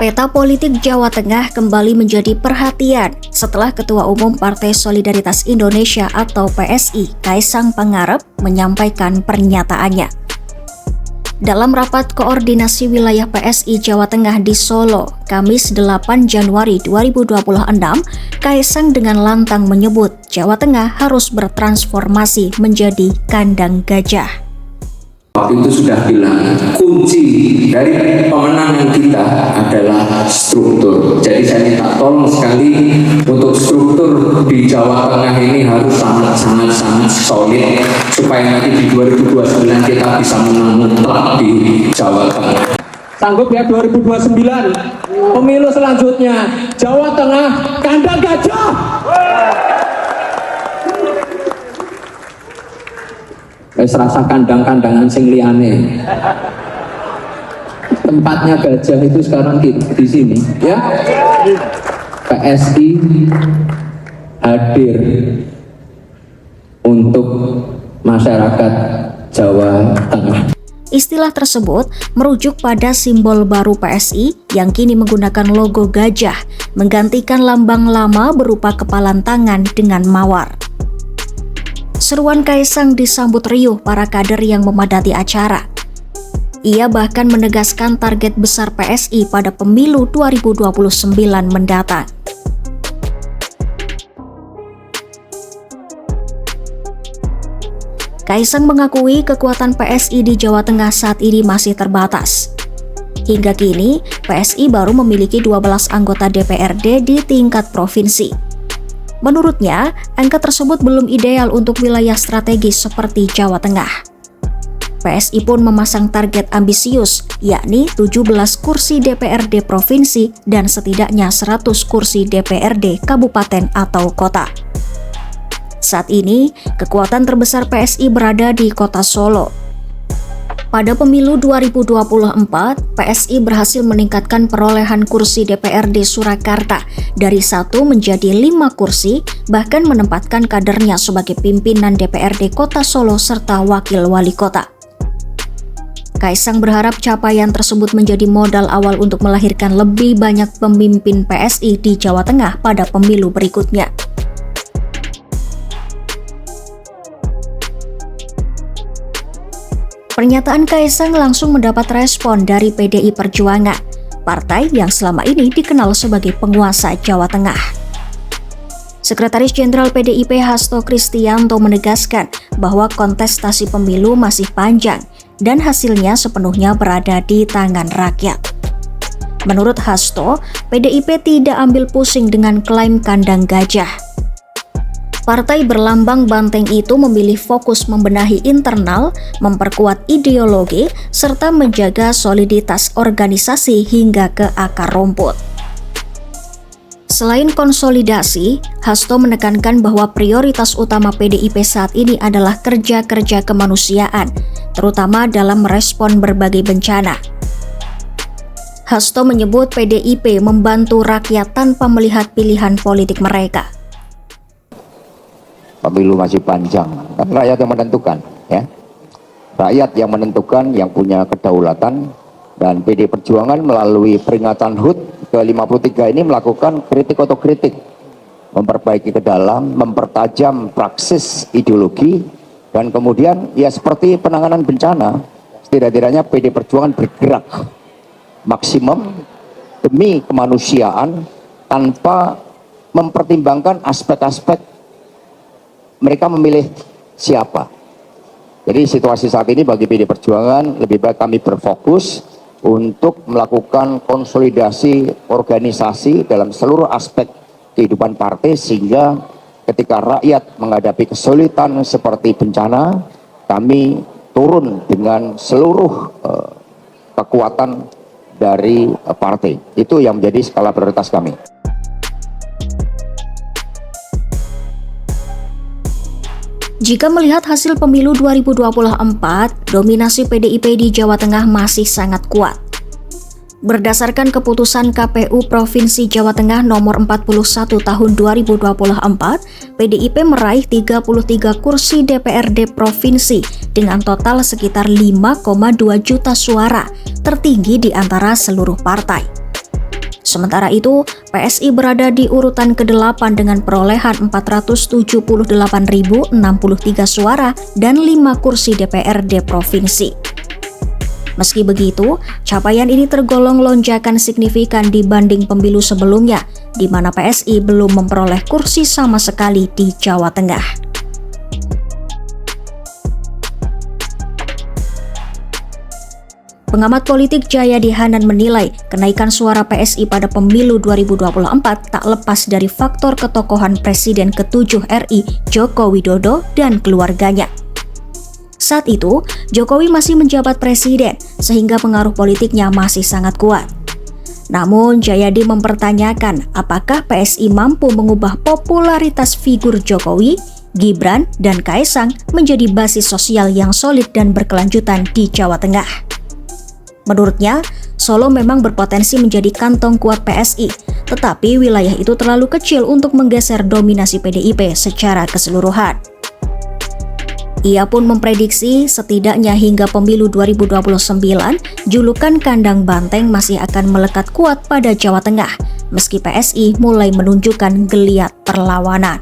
Peta politik Jawa Tengah kembali menjadi perhatian setelah Ketua Umum Partai Solidaritas Indonesia atau PSI, Kaisang Pangarep, menyampaikan pernyataannya. Dalam rapat koordinasi wilayah PSI Jawa Tengah di Solo, Kamis 8 Januari 2026, Kaisang dengan lantang menyebut Jawa Tengah harus bertransformasi menjadi kandang gajah. Waktu itu sudah bilang, kunci dari pemenangan kita adalah struktur. Jadi saya minta tolong sekali untuk struktur di Jawa Tengah ini harus sangat solid supaya nanti di 2029 kita bisa menang mutlak di Jawa Tengah. Sanggup ya 2029 pemilu selanjutnya Jawa Tengah kandang gajah. Serasa kandang-kandangan sing liyane. Tempatnya gajah itu sekarang di sini, ya. PSI hadir untuk masyarakat Jawa Tengah. Istilah tersebut merujuk pada simbol baru PSI yang kini menggunakan logo gajah, menggantikan lambang lama berupa kepalan tangan dengan mawar. Seruan Kaisang disambut riuh para kader yang memadati acara. Ia bahkan menegaskan target besar PSI pada pemilu 2029 mendatang. Kaisang mengakui kekuatan PSI di Jawa Tengah saat ini masih terbatas. Hingga kini, PSI baru memiliki 12 anggota DPRD di tingkat provinsi. Menurutnya, angka tersebut belum ideal untuk wilayah strategis seperti Jawa Tengah. PSI pun memasang target ambisius, yakni 17 kursi DPRD provinsi dan setidaknya 100 kursi DPRD kabupaten atau kota. Saat ini, kekuatan terbesar PSI berada di kota Solo. Pada pemilu 2024, PSI berhasil meningkatkan perolehan kursi DPRD Surakarta dari 1 menjadi 5 kursi, bahkan menempatkan kadernya sebagai pimpinan DPRD Kota Solo serta wakil wali kota. Kaisang berharap capaian tersebut menjadi modal awal untuk melahirkan lebih banyak pemimpin PSI di Jawa Tengah pada pemilu berikutnya. Pernyataan Kaisang langsung mendapat respon dari PDI Perjuangan, partai yang selama ini dikenal sebagai penguasa Jawa Tengah. Sekretaris Jenderal PDIP Hasto Kristianto menegaskan bahwa kontestasi pemilu masih panjang dan hasilnya sepenuhnya berada di tangan rakyat. Menurut Hasto, PDIP tidak ambil pusing dengan klaim kandang gajah. Partai berlambang banteng itu memilih fokus membenahi internal, memperkuat ideologi, serta menjaga soliditas organisasi hingga ke akar rumput. Selain konsolidasi, Hasto menekankan bahwa prioritas utama PDIP saat ini adalah kerja-kerja kemanusiaan, terutama dalam merespon berbagai bencana. Hasto menyebut PDIP membantu rakyat tanpa melihat pilihan politik mereka. Pemilu masih panjang, kan rakyat yang menentukan, ya. Rakyat yang menentukan, yang punya kedaulatan, dan PD Perjuangan melalui peringatan HUT ke-53 ini melakukan kritik otokritik, memperbaiki ke dalam, mempertajam praksis ideologi, dan kemudian ya seperti penanganan bencana, setidak-tidaknya PD Perjuangan bergerak maksimum demi kemanusiaan tanpa mempertimbangkan aspek-aspek mereka memilih siapa. Jadi situasi saat ini bagi PD Perjuangan lebih baik kami berfokus untuk melakukan konsolidasi organisasi dalam seluruh aspek kehidupan partai sehingga ketika rakyat menghadapi kesulitan seperti bencana, kami turun dengan seluruh kekuatan dari partai. Itu yang menjadi skala prioritas kami. Jika melihat hasil pemilu 2024, dominasi PDIP di Jawa Tengah masih sangat kuat. Berdasarkan keputusan KPU Provinsi Jawa Tengah nomor 41 tahun 2024, PDIP meraih 33 kursi DPRD Provinsi dengan total sekitar 5,2 juta suara, tertinggi di antara seluruh partai. Sementara itu, PSI berada di urutan ke-8 dengan perolehan 478.063 suara dan 5 kursi DPRD provinsi. Meski begitu, capaian ini tergolong lonjakan signifikan dibanding pemilu sebelumnya, di mana PSI belum memperoleh kursi sama sekali di Jawa Tengah. Pengamat politik Jayadi Hanan menilai kenaikan suara PSI pada pemilu 2024 tak lepas dari faktor ketokohan Presiden ke-7 RI Joko Widodo dan keluarganya. Saat itu, Jokowi masih menjabat presiden sehingga pengaruh politiknya masih sangat kuat. Namun, Jayadi mempertanyakan apakah PSI mampu mengubah popularitas figur Jokowi, Gibran, dan Kaisang menjadi basis sosial yang solid dan berkelanjutan di Jawa Tengah. Menurutnya, Solo memang berpotensi menjadi kantong kuat PSI, tetapi wilayah itu terlalu kecil untuk menggeser dominasi PDIP secara keseluruhan. Ia pun memprediksi setidaknya hingga pemilu 2029, julukan kandang banteng masih akan melekat kuat pada Jawa Tengah, meski PSI mulai menunjukkan geliat perlawanan.